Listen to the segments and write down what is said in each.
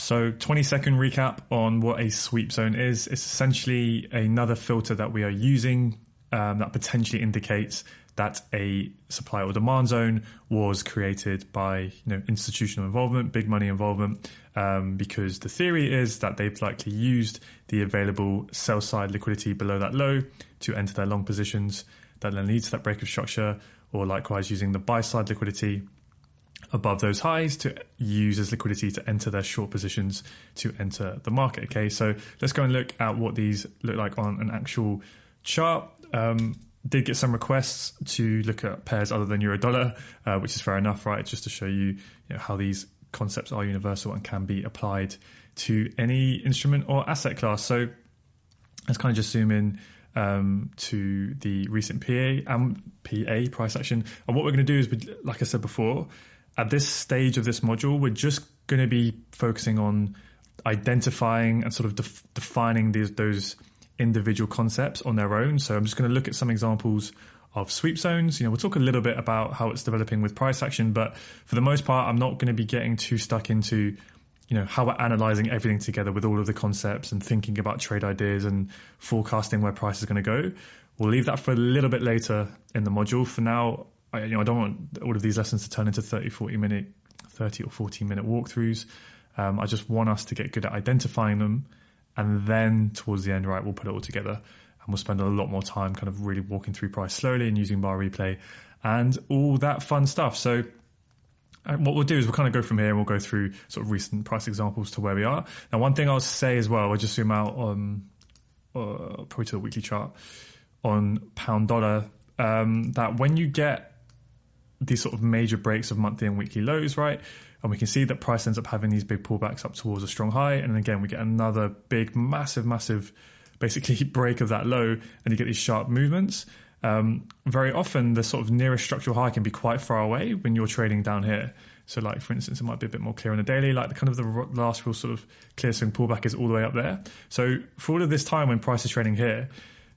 So 20-second recap on what a sweep zone is. It's essentially another filter that we are using that potentially indicates that a supply or demand zone was created by institutional involvement, big money involvement, because the theory is that they've likely used the available sell side liquidity below that low to enter their long positions that then leads to that break of structure, or likewise using the buy side liquidity above those highs to use as liquidity to enter their short positions to enter the market. Okay, so let's go and look at what these look like on an actual chart. Did get some requests to look at pairs other than euro dollar, which is fair enough, right? Just to show you, how these concepts are universal and can be applied to any instrument or asset class. So let's kind of just zoom in to the recent PA price action. And what we're going to do is, like I said before, at this stage of this module, we're just going to be focusing on identifying and sort of defining those individual concepts on their own. So I'm just going to look at some examples of sweep zones. We'll talk a little bit about how it's developing with price action, but for the most part, I'm not going to be getting too stuck into how we're analyzing everything together with all of the concepts and thinking about trade ideas and forecasting where price is going to go. We'll leave that for a little bit later in the module. For now, I don't want all of these lessons to turn into 30 or 40 minute walkthroughs. I just want us to get good at identifying them. And then towards the end, right, we'll put it all together and we'll spend a lot more time kind of really walking through price slowly and using bar replay and all that fun stuff. So what we'll do is we'll kind of go from here and we'll go through sort of recent price examples to where we are. Now, one thing I'll say as well, I'll just zoom out on probably to the weekly chart on pound dollar, that when you get these sort of major breaks of monthly and weekly lows, right? And we can see that price ends up having these big pullbacks up towards a strong high. And then again, we get another big, massive, basically break of that low, and you get these sharp movements. Very often the sort of nearest structural high can be quite far away when you're trading down here. So like, for instance, it might be a bit more clear on the daily, like the last real sort of clear swing pullback is all the way up there. So for all of this time when price is trading here,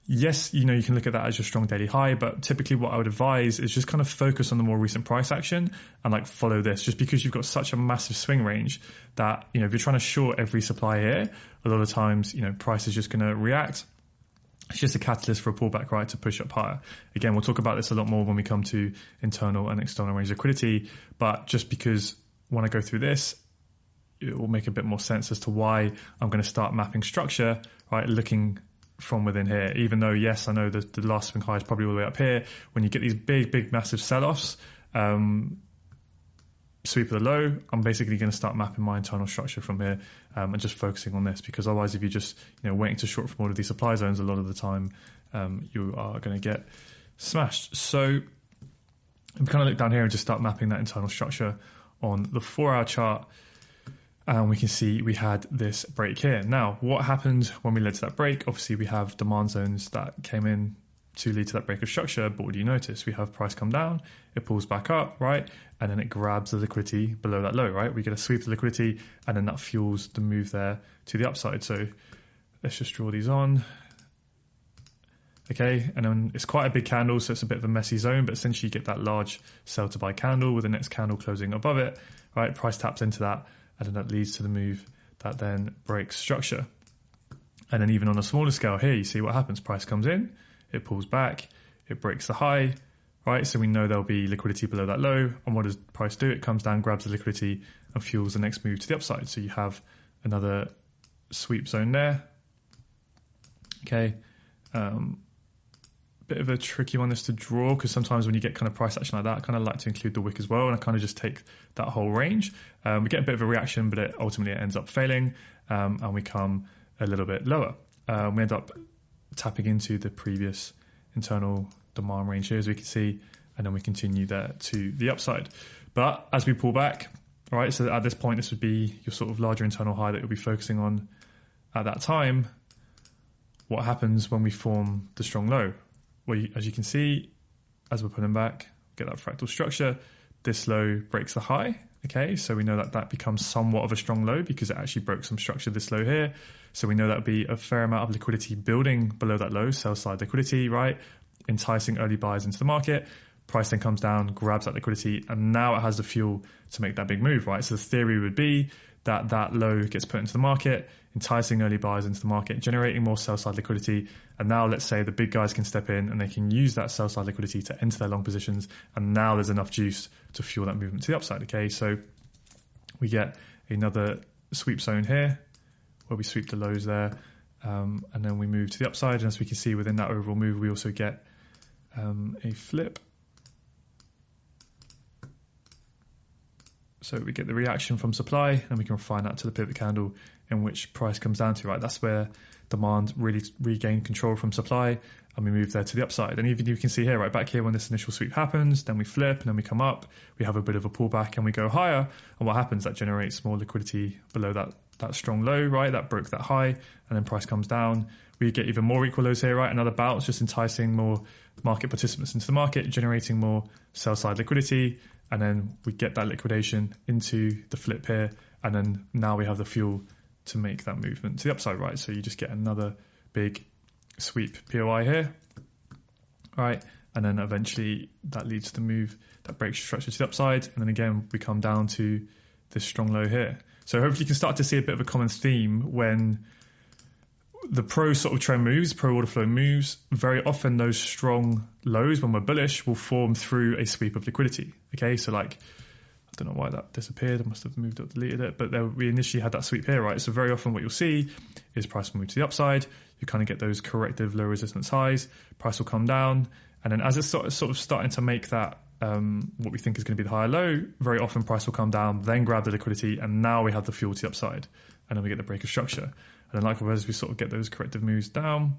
yes, you can look at that as your strong daily high, but typically what I would advise is just kind of focus on the more recent price action and follow this, just because you've got such a massive swing range that, if you're trying to short every supply here, a lot of times, price is just going to react. It's just a catalyst for a pullback, right, to push up higher. Again, we'll talk about this a lot more when we come to internal and external range liquidity, but just because when I go through this, it will make a bit more sense as to why I'm going to start mapping structure, right, looking from within here, even though, yes, I know that the last swing high is probably all the way up here. When you get these big, massive sell-offs, sweep of the low, I'm basically going to start mapping my internal structure from here and just focusing on this, because otherwise, if you're just waiting to short from all of these supply zones, a lot of the time you are going to get smashed. So we kind of look down here and just start mapping that internal structure on the 4-hour chart. And we can see we had this break here. Now, what happened when we led to that break? Obviously, we have demand zones that came in to lead to that break of structure. But what do you notice? We have price come down, it pulls back up, right? And then it grabs the liquidity below that low, right? We get a sweep of liquidity, and then that fuels the move there to the upside. So let's just draw these on. Okay, and then it's quite a big candle, so it's a bit of a messy zone, but essentially you get that large sell to buy candle with the next candle closing above it, right? Price taps into that, and then that leads to the move that then breaks structure. And then even on a smaller scale here, you see what happens. Price comes in, it pulls back, it breaks the high, right? So we know there'll be liquidity below that low. And what does price do? It comes down, grabs the liquidity, and fuels the next move to the upside. So you have another sweep zone there. Okay. Bit of a tricky one this to draw, because sometimes when you get kind of price action like that, I kind of like to include the wick as well, and I kind of just take that whole range. We get a bit of a reaction, but it ultimately ends up failing, and we come a little bit lower. We end up tapping into the previous internal demand range here, as we can see, and then we continue there to the upside. But as we pull back, right, so at this point, this would be your sort of larger internal high that you'll be focusing on at that time. What happens when we form the strong low? Well, as you can see, as we're pulling back, get that fractal structure, this low breaks the high. Okay, so we know that that becomes somewhat of a strong low because it actually broke some structure this low here. So we know that would be a fair amount of liquidity building below that low, sell side liquidity, right? Enticing early buyers into the market. Price then comes down, grabs that liquidity, and now it has the fuel to make that big move, right? So the theory would be that low gets put into the market, enticing early buyers into the market, generating more sell-side liquidity. And now let's say the big guys can step in and they can use that sell-side liquidity to enter their long positions. And now there's enough juice to fuel that movement to the upside. Okay, so we get another sweep zone here where we sweep the lows there. And then we move to the upside. And as we can see within that overall move, we also get a flip. So we get the reaction from supply, and we can refine that to the pivot candle in which price comes down to, right? That's where demand really regained control from supply, and we move there to the upside. And even you can see here, right back here, when this initial sweep happens, then we flip, and then we come up, we have a bit of a pullback, and we go higher. And what happens? That generates more liquidity below that strong low, right? That broke that high, and then price comes down. We get even more equal lows here, right? Another bounce, just enticing more market participants into the market, generating more sell-side liquidity. And then we get that liquidation into the flip here. And then now we have the fuel to make that movement to the upside, right? So you just get another big sweep POI here, right? And then eventually that leads to the move that breaks structure to the upside. And then again, we come down to this strong low here. So hopefully you can start to see a bit of a common theme when the pro sort of trend moves, pro order flow moves. Very often those strong lows when we're bullish will form through a sweep of liquidity. Okay, so like, I don't know why that disappeared. I must have moved or deleted it, but there, we initially had that sweep here, right? So very often what you'll see is price will move to the upside. You kind of get those corrective low resistance highs. Price will come down, and then as it's sort of starting to make that what we think is going to be the higher low, very often price will come down, then grab the liquidity, and now we have the fuel to the upside, and then we get the break of structure. And then likewise, we sort of get those corrective moves down.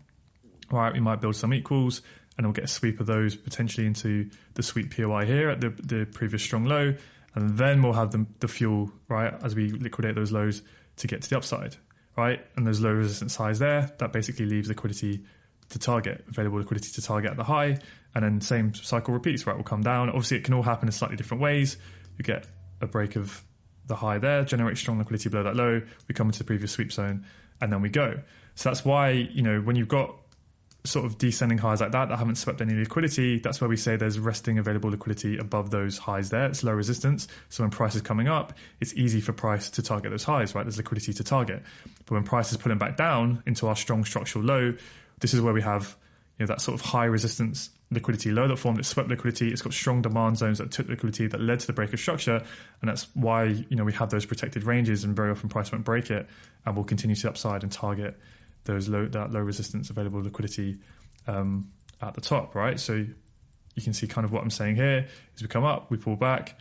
All right, we might build some equals, and then we'll get a sweep of those potentially into the sweep POI here at the previous strong low. And then we'll have the fuel, right, as we liquidate those lows to get to the upside, right? And those low resistance highs there, that basically leaves liquidity to target, available liquidity to target at the high. And then same cycle repeats, right? We'll come down. Obviously, it can all happen in slightly different ways. You get a break of the high there, generate strong liquidity below that low. We come into the previous sweep zone, and then we go. So that's why, you know, when you've got sort of descending highs like that haven't swept any liquidity, that's where we say there's resting available liquidity above those highs there. It's low resistance. So when price is coming up, it's easy for price to target those highs, right? There's liquidity to target. But when price is pulling back down into our strong structural low, this is where we have, you know, that sort of high resistance liquidity low that formed, it swept liquidity. It's got strong demand zones that took liquidity that led to the break of structure. And that's why, you know, we have those protected ranges, and very often price won't break it, and we'll continue to the upside and target that low resistance available liquidity at the top, right? So you can see kind of what I'm saying here is we come up, we pull back,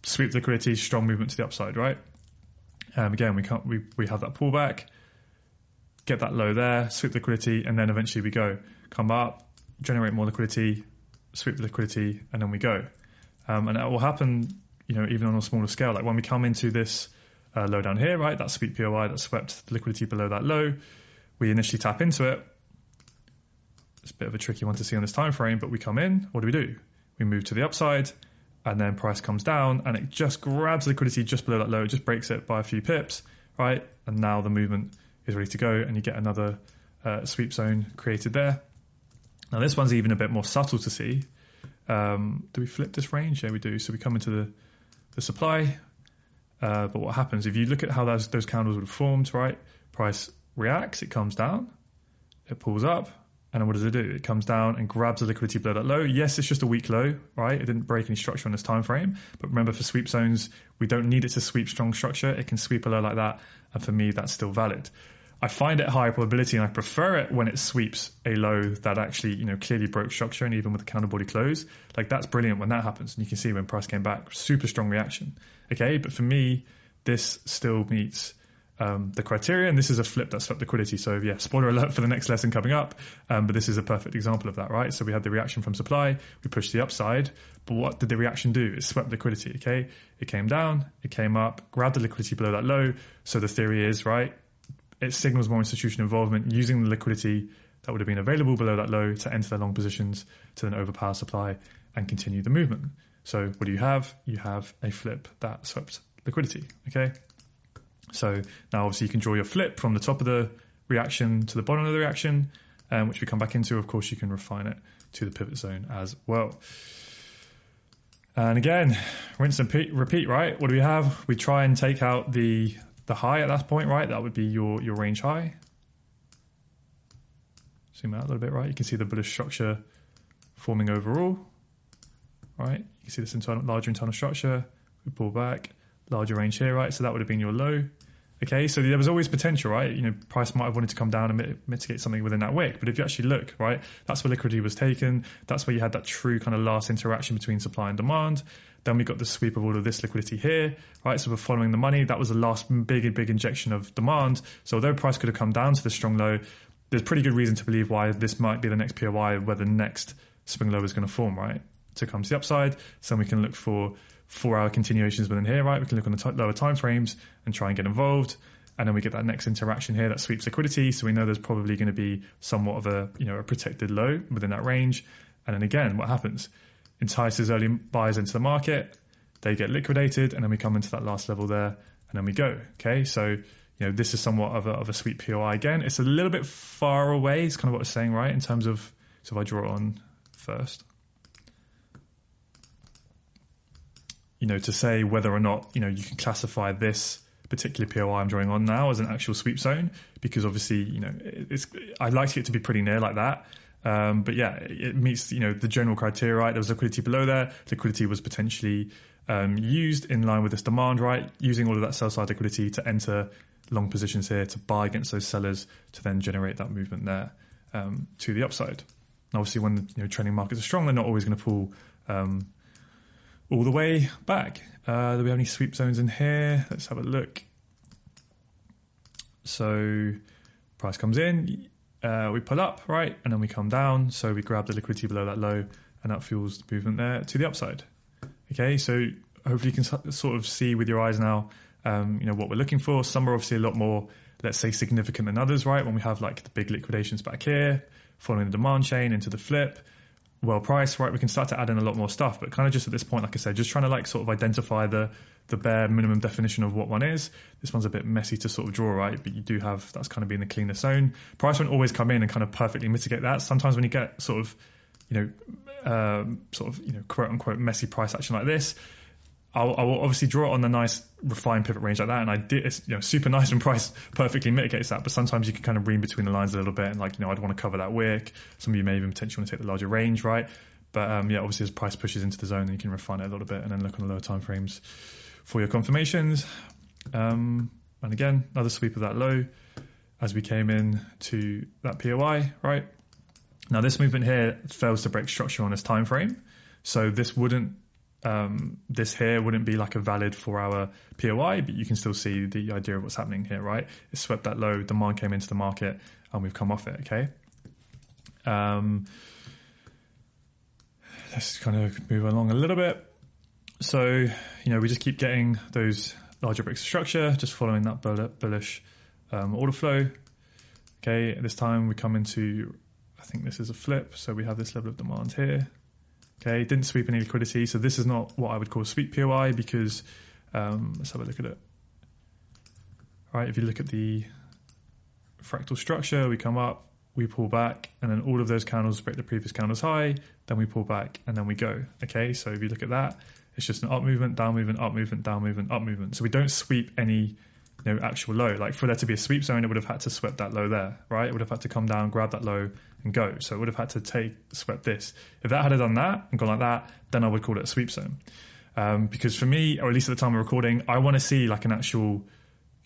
sweep liquidity, strong movement to the upside, right? Again, we have that pullback, get that low there, sweep liquidity, and then eventually we go, come up, generate more liquidity, sweep the liquidity, and then we go. And that will happen, you know, even on a smaller scale. Like when we come into this low down here, right, that sweep POI that swept the liquidity below that low, we initially tap into it. It's a bit of a tricky one to see on this time frame, but we come in, what do? We move to the upside, and then price comes down, and it just grabs liquidity just below that low, it just breaks it by a few pips, right? And now the movement is ready to go, and you get another sweep zone created there. Now this one's even a bit more subtle to see. Do we flip this range? Yeah, we do. So we come into the supply, but what happens, if you look at how those candles would have formed, right? Price reacts, it comes down, it pulls up, and then what does it do? It comes down and grabs the liquidity below that low. Yes, it's just a weak low, right? It didn't break any structure on this time frame. But remember, for sweep zones, we don't need it to sweep strong structure. It can sweep a low like that, and for me, that's still valid. I find it higher probability, and I prefer it when it sweeps a low that actually, you know, clearly broke structure, and even with the candle body close. Like, that's brilliant when that happens. And you can see when price came back, super strong reaction. Okay, but for me, this still meets the criteria, and this is a flip that swept liquidity. So yeah, spoiler alert for the next lesson coming up, but this is a perfect example of that, right? So we had the reaction from supply, we pushed the upside, but what did the reaction do? It swept liquidity, okay? It came down, it came up, grabbed the liquidity below that low. So the theory is, right, it signals more institutional involvement using the liquidity that would have been available below that low to enter their long positions to then overpower supply and continue the movement. So what do you have? You have a flip that swept liquidity, okay? So now obviously you can draw your flip from the top of the reaction to the bottom of the reaction, which we come back into. Of course, you can refine it to the pivot zone as well. And again, rinse and repeat, right? What do we have? We try and take out the high at that point, right? That would be your range high. Zoom out a little bit, right? You can see the bullish structure forming overall, right? You can see this larger internal structure. We pull back, larger range here, right? So that would have been your low. Okay, so there was always potential, right? You know, price might have wanted to come down and mitigate something within that wick. But if you actually look, right, that's where liquidity was taken. That's where you had that true kind of last interaction between supply and demand. Then we got the sweep of all of this liquidity here, right? So we're following the money. That was the last big injection of demand. So although price could have come down to the strong low, there's pretty good reason to believe why this might be the next POI where the next swing low is going to form, right? To come to the upside. So we can look for 4-hour continuations within here, right? We can look on the lower time frames and try and get involved. And then we get that next interaction here that sweeps liquidity. So we know there's probably going to be somewhat of a protected low within that range. And then again, what happens? Entices early buyers into the market. They get liquidated. And then we come into that last level there. And then we go. Okay. So, this is somewhat of a sweet POI again. It's a little bit far away. It's kind of what it's saying, right? In terms of, so if I draw it on first. To say whether or not, you can classify this particular POI I'm drawing on now as an actual sweep zone, because obviously, I'd like it to be pretty near like that. But yeah, it meets, the general criteria, right? There was liquidity below there. Liquidity was potentially used in line with this demand, right? Using all of that sell side liquidity to enter long positions here to buy against those sellers to then generate that movement there to the upside. And obviously, when trading markets are strong, they're not always going to pull all the way back. Do we have any sweep zones in here? Let's have a look. So price comes in, we pull up, right? And then we come down. So we grab the liquidity below that low and that fuels the movement there to the upside. Okay, so hopefully you can sort of see with your eyes now, what we're looking for. Some are obviously a lot more, let's say, significant than others, right? When we have like the big liquidations back here, following the demand chain into the flip, well priced, right? We can start to add in a lot more stuff, but kind of just at this point, like I said, just trying to like sort of identify the bare minimum definition of what one is. This one's a bit messy to sort of draw, right? But you do have, that's kind of being the cleaner zone. Price won't always come in and kind of perfectly mitigate that. Sometimes when you get sort of, quote unquote messy price action like this, I will obviously draw it on the nice refined pivot range like that. And I did, it's super nice when price perfectly mitigates that. But sometimes you can kind of read between the lines a little bit and I'd want to cover that wick. Some of you may even potentially want to take the larger range, right? But obviously as price pushes into the zone, then you can refine it a little bit and then look on the lower time frames for your confirmations. And again, another sweep of that low as we came in to that POI, right? Now this movement here fails to break structure on this time frame. So this wouldn't, this here wouldn't be like a valid 4-hour POI, but you can still see the idea of what's happening here, right? It swept that low, demand came into the market, and we've come off it, okay? Let's kind of move along a little bit. So, we just keep getting those larger bricks of structure, just following that bullish order flow. Okay, this time we come into, I think this is a flip, so we have this level of demand here. Okay, didn't sweep any liquidity, so this is not what I would call a sweep POI because, let's have a look at it. All right, if you look at the fractal structure, we come up, we pull back, and then all of those candles break the previous candle's high, then we pull back, and then we go. Okay, so if you look at that, it's just an up movement, down movement, up movement, down movement, up movement. So we don't sweep any actual low. Like for there to be a sweep zone, it would have had to sweep that low there, right? It would have had to come down, grab that low and go. So it would have had to sweep this. If that had done that and gone like that, then I would call it a sweep zone. Because for me, or at least at the time of recording, I want to see like an actual,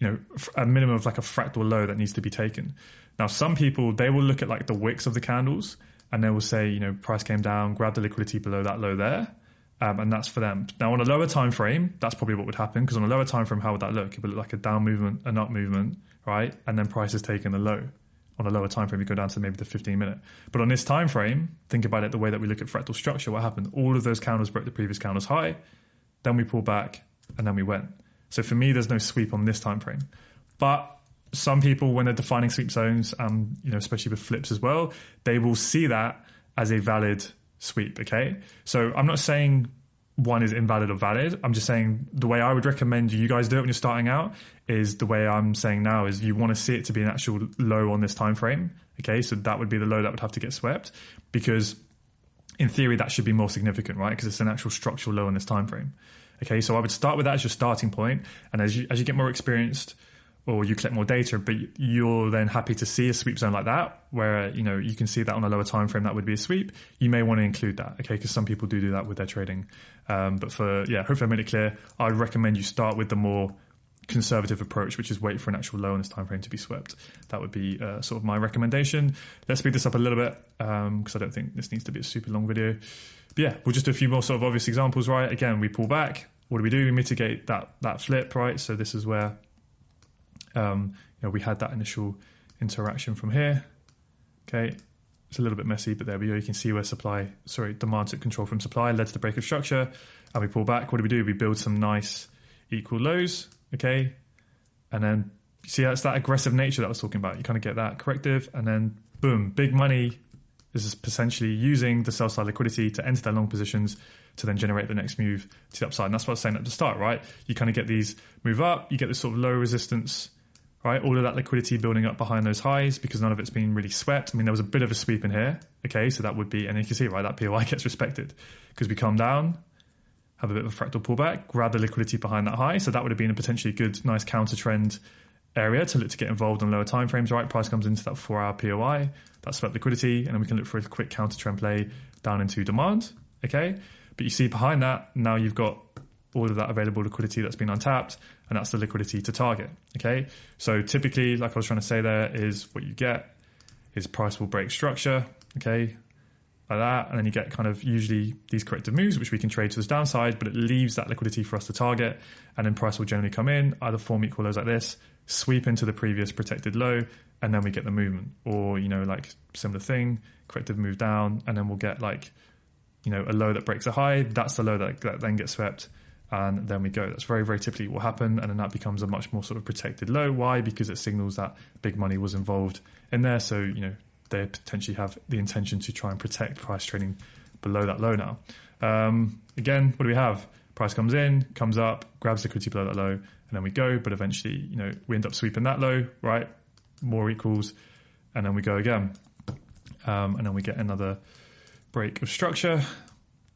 a minimum of like a fractal low that needs to be taken. Now, some people, they will look at like the wicks of the candles and they will say, price came down, grab the liquidity below that low there. And that's for them. Now, on a lower time frame, that's probably what would happen, because on a lower time frame, how would that look? It would look like a down movement, an up movement, right? And then price is taking the low. On a lower time frame, you go down to maybe the 15-minute. But on this time frame, think about it the way that we look at fractal structure. What happened? All of those candles broke the previous candle's high, then we pull back, and then we went. So for me, there's no sweep on this time frame. But some people, when they're defining sweep zones, especially with flips as well, they will see that as a valid sweep, okay? So I'm not saying one is invalid or valid. I'm just saying the way I would recommend you guys do it when you're starting out is the way I'm saying now is you want to see it to be an actual low on this time frame, okay? So that would be the low that would have to get swept, because in theory, that should be more significant, right? Because it's an actual structural low in this time frame. Okay, so I would start with that as your starting point, and as you get more experienced or you collect more data, but you're then happy to see a sweep zone like that, where you can see that on a lower time frame, that would be a sweep. You may want to include that, okay? Because some people do that with their trading. But hopefully I made it clear. I'd recommend you start with the more conservative approach, which is wait for an actual low in this time frame to be swept. That would be sort of my recommendation. Let's speed this up a little bit because I don't think this needs to be a super long video. But yeah, we'll just do a few more sort of obvious examples, right? Again, we pull back. What do? We mitigate that flip, right? So this is where we had that initial interaction from here. Okay, it's a little bit messy, but there we go. You can see where demand took control from supply, led to the break of structure, and we pull back. What do? We build some nice equal lows, okay? And then you see that's that aggressive nature that I was talking about. You kind of get that corrective, and then boom, big money is potentially using the sell side liquidity to enter their long positions to then generate the next move to the upside. And that's what I was saying at the start, right? You kind of get these move up, you get this sort of low resistance, right? All of that liquidity building up behind those highs because none of it's been really swept. I mean, there was a bit of a sweep in here, okay? So that would be, and you can see, right, that POI gets respected because we come down, have a bit of a fractal pullback, grab the liquidity behind that high. So that would have been a potentially good, nice counter trend area to look to get involved on lower time frames, right? Price comes into that 4-hour POI, that's swept liquidity, and then we can look for a quick counter trend play down into demand, okay? But you see behind that, now you've got all of that available liquidity that's been untapped, and that's the liquidity to target, okay? So typically, like I was trying to say there, is what you get is price will break structure, okay? Like that, and then you get kind of usually these corrective moves, which we can trade to the downside, but it leaves that liquidity for us to target, and then price will generally come in, either form equal lows like this, sweep into the previous protected low, and then we get the movement, or like similar thing, corrective move down, and then we'll get a low that breaks a high. That's the low that then gets swept, and then we go. That's very, very typically what will happen, and then that becomes a much more sort of protected low. Why? Because it signals that big money was involved in there, so they potentially have the intention to try and protect price trading below that low now. Again, what do we have? Price comes in, comes up, grabs liquidity below that low, and then we go. But eventually, we end up sweeping that low, right? More equals, and then we go again. And then we get another break of structure.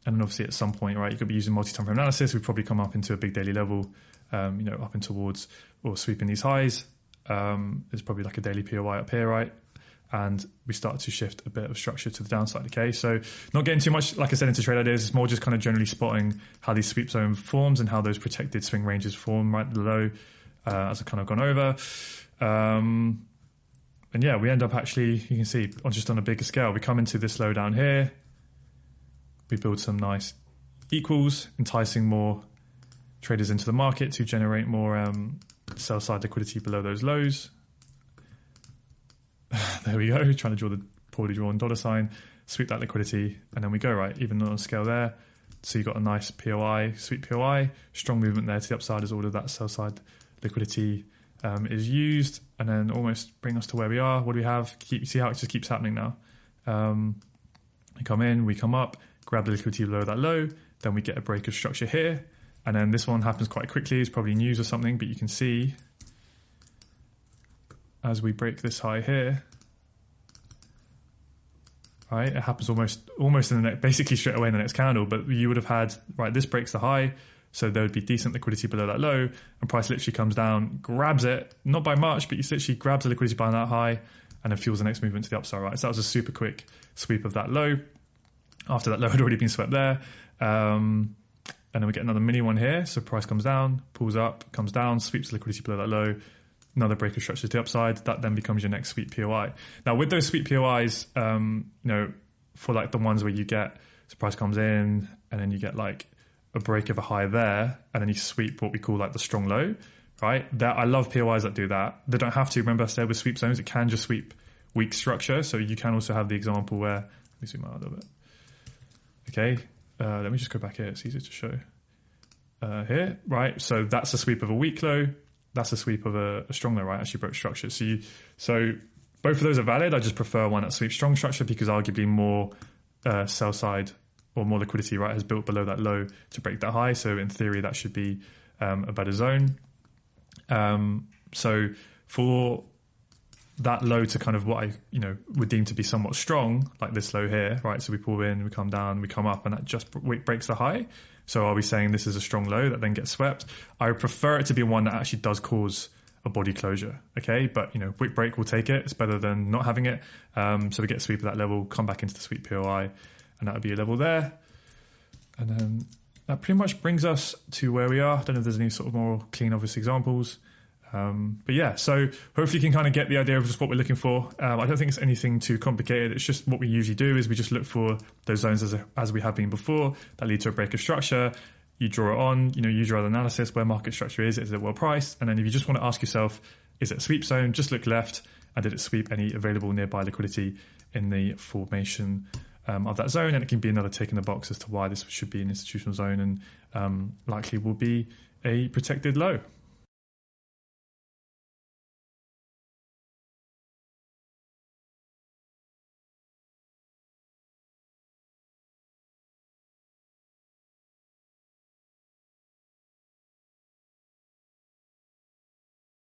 And then obviously at some point, right, you could be using multi-time frame analysis. We've probably come up into a big daily level, up and towards or sweeping these highs. There's probably like a daily POI up here, right? And we start to shift a bit of structure to the downside, okay? So not getting too much, like I said, into trade ideas. It's more just kind of generally spotting how these sweep zone forms and how those protected swing ranges form right below, as I've kind of gone over. And yeah, we end up actually, you can see, on a bigger scale. We come into this low down here. We build some nice equals, enticing more traders into the market to generate more sell-side liquidity below those lows. There we go, trying to draw the poorly drawn dollar sign, sweep that liquidity, and then we go, right, even on scale there. So you've got a nice POI, sweep POI, strong movement there to the upside as all of that sell-side liquidity is used, and then almost bring us to where we are. What do we have? You see how it just keeps happening now. We come in, we come up, grab the liquidity below that low, then we get a break of structure here, and then this one happens quite quickly. It's probably news or something, but you can see as we break this high here, right, it happens almost in the next, basically straight away in the next candle, but you would have had, right, this breaks the high, so there would be decent liquidity below that low, and price literally comes down, grabs it, not by much, but you literally grabs the liquidity behind that high, and then fuels the next movement to the upside, right? So that was a super quick sweep of that low. After that low had already been swept there. And then we get another mini one here. So price comes down, pulls up, comes down, sweeps the liquidity below that low. Another break of structure to the upside. That then becomes your next sweep POI. Now with those sweep POIs, for like the ones where you get, so price comes in and then you get like a break of a high there, and then you sweep what we call like the strong low, right? I love POIs that do that. They don't have to. Remember I said with sweep zones, it can just sweep weak structure. So you can also have the example where, let me zoom out a little bit. Okay, let me just go back here. It's easier to show. Here, right? So that's a sweep of a weak low. That's a sweep of a strong low, right? Actually broke structure. So both of those are valid. I just prefer one that sweeps strong structure because arguably more sell side or more liquidity, right, has built below that low to break that high. So in theory, that should be a better zone. So for that low to kind of what I, would deem to be somewhat strong, like this low here, right? So we pull in, we come down, we come up, and that just breaks the high. So are we saying this is a strong low that then gets swept? I would prefer it to be one that actually does cause a body closure, okay? But, wick break will take it. It's better than not having it. So we get a sweep at that level, come back into the sweep POI, and that would be a level there. And then that pretty much brings us to where we are. I don't know if there's any sort of more clean, obvious examples. But yeah, so hopefully you can kind of get the idea of just what we're looking for. I don't think it's anything too complicated. It's just what we usually do is we just look for those zones as we have been before that lead to a break of structure. You draw it on, use your other analysis where market structure is it well priced? And then if you just want to ask yourself, is it a sweep zone? Just look left, and did it sweep any available nearby liquidity in the formation of that zone? And it can be another tick in the box as to why this should be an institutional zone and likely will be a protected low.